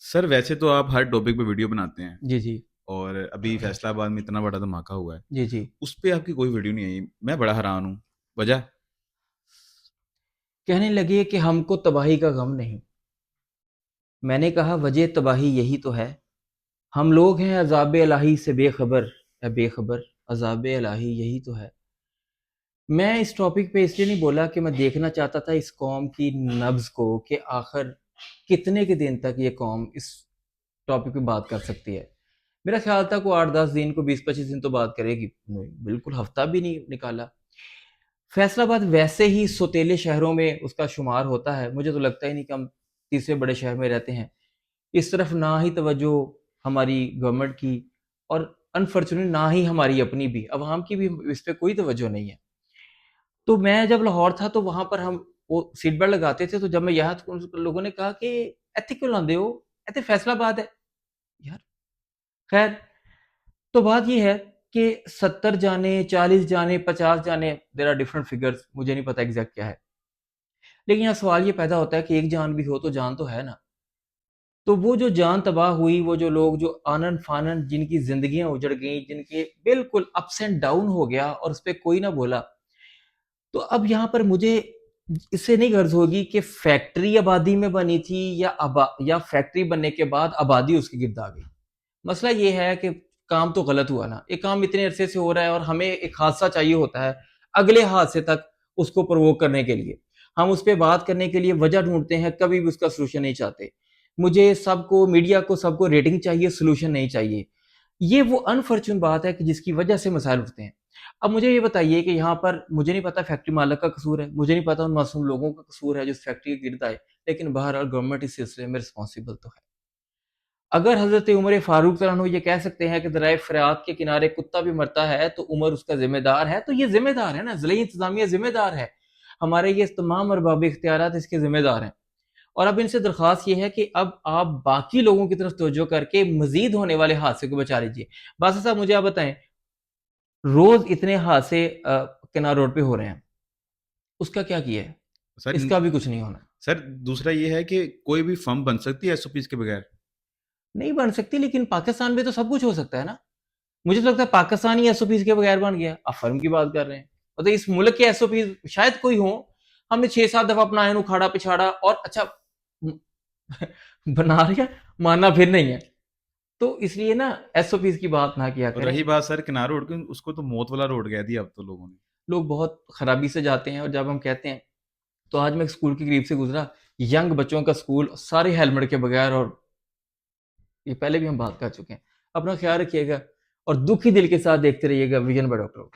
Sir वैसे तो आप हर टॉपिक पे वीडियो बनाते हैं जी, जी। और अभी फैसलाबाद में इतना बड़ा धमाका हुआ है, जी, जी। उस पे आपकी कोई वीडियो नहीं आई। मैं बड़ा हैरान हूँ। वजह? कहने लगे कि हमको तबाही का गम नहीं। मैंने कहा वजह तबाही यही तो है। हम लोग हैं अज़ाब इलाही से बेखबर, ए बेखबर, अज़ाब इलाही यही तो है। मैं इस टॉपिक पे इसलिए नहीं बोला कि मैं देखना चाहता था इस कौम की नब्ज़ को कि आखिर कितने के दिन तक ये कौम इस टॉपिक पे बात कर सकती है। मेरा ख्याल था को 8-10 दिन को 20-25 दिन तो बात करेगी। नहीं, बिल्कुल हफ्ता भी नहीं निकाला। फैसलाबाद वैसे ही सौतेले शहरों में उसका शुमार होता है। मुझे तो लगता ही नहीं कि हम तीसरे बड़े शहर में रहते हैं। इस तरफ ना ही तवज्जो हमारी गवर्नमेंट की और अनफॉर्चुनेटली ना ही हमारी अपनी भी, अवाम की भी इस पे कोई तवज्जो नहीं है। तो मैं जब लाहौर था तो वहाँ पर हम वो सीट बेल्ट लगाते थे, तो जब मैं यहाँ था तो लोगों ने कहा कि "इत्थे क्यों लांदे हो? इत्थे फैसलाबाद है।" यार खैर, तो बात ये है कि 70 जाने, 40 जाने, 50 जाने, देयर आर डिफरेंट फिगर्स, मुझे नहीं पता एग्ज़ैक्ट क्या है। लेकिन यहाँ सवाल ये पैदा होता है कि एक जान भी हो तो जान तो है ना। तो वो जो जान तबाह हुई, वो जो लोग जो आनन-फानन जिनकी ज़िंदगियाँ उजड़ गईं, जिनके बिल्कुल अप्स एंड डाउन हो गया और उसपे कोई ना बोला। तो अब यहाँ पर मुझे इससे नहीं गर्ज़ होगी कि फैक्ट्री आबादी में बनी थी या फैक्ट्री बनने के बाद आबादी उसके गिर्द आ गई। मसला ये है कि काम तो गलत हुआ ना। एक काम इतने अरसे से हो रहा है और हमें एक हादसा चाहिए होता है अगले हादसे तक उसको प्रोवोक करने के लिए। हम उस पे बात करने के लिए वजह ढूंढते हैं, कभी भी उसका सॉल्यूशन नहीं चाहते। मुझे सबको, मीडिया को सबको रेटिंग चाहिए, सॉल्यूशन नहीं चाहिए। ये वो अनफॉर्चूनेट बात है कि जिसकी वजह से मसाइल उठते हैं। अब मुझे ये बताइए कि यहाँ पर मुझे नहीं पता फैक्ट्री मालिक का कसूर है, मुझे नहीं पता उन मासूम लोगों का कसूर है जो इस फैक्ट्री के गिर्द आए, लेकिन बहरहाल गवर्नमेंट इस सिलसिले में रिस्पॉन्सिबल तो है। अगर हज़रत उमर फारूक तआला अन्हु ये कह सकते हैं कि दरियाए फ़ुरात के किनारे कुत्ता भी मरता है तो उमर उसका ज़िम्मेदार है, तो ये ज़िम्मेदार है ना, ज़िले इंतज़ामिया ज़िम्मेदार है। हमारे ये तमाम अरबाब इख्तियारात इसके ज़िम्मेदार हैं। और अब इनसे दरख्वास्त ये है कि अब आप बाकी लोगों की तरफ तवज्जो करके मज़ीद होने वाले हादसे को बचा लीजिए। बादशाह साहब मुझे आप बताएँ, रोज़ इतने हादसे किनार रोड पे हो रहे हैं, उसका क्या किया है? सर इसका भी कुछ नहीं होना। सर दूसरा ये है कि कोई भी फर्म बन सकती है एसओपीज के बगैर। नहीं बन सकती, लेकिन पाकिस्तान में तो सब कुछ हो सकता है ना। मुझे तो लगता है पाकिस्तान ही एसओपीज के बगैर बन गया। आप फर्म की बात कर रहे हैं, मतलब इस मुल्क के एसओपीज शायद कोई हो। हमने 6-7 दफा अपना आयन उखाड़ा पिछाड़ा और अच्छा बना रहे हैं, मानना फिर नहीं है। तो इसलिए ना एसओपीज की बात ना किया और करें। रही बात सर किनारे रोड की, उसको तो मौत वाला रोड कह दिया अब तो लोगों ने। लोग बहुत खराबी से जाते हैं और जब हम कहते हैं, तो आज मैं एक स्कूल के करीब से गुजरा, यंग बच्चों का स्कूल, सारे हेलमेट के बगैर, और ये पहले भी हम बात कर चुके हैं। अपना ख्याल रखिएगा और दुखी दिल के साथ देखते रहिएगा विजन बाय डॉक्टर।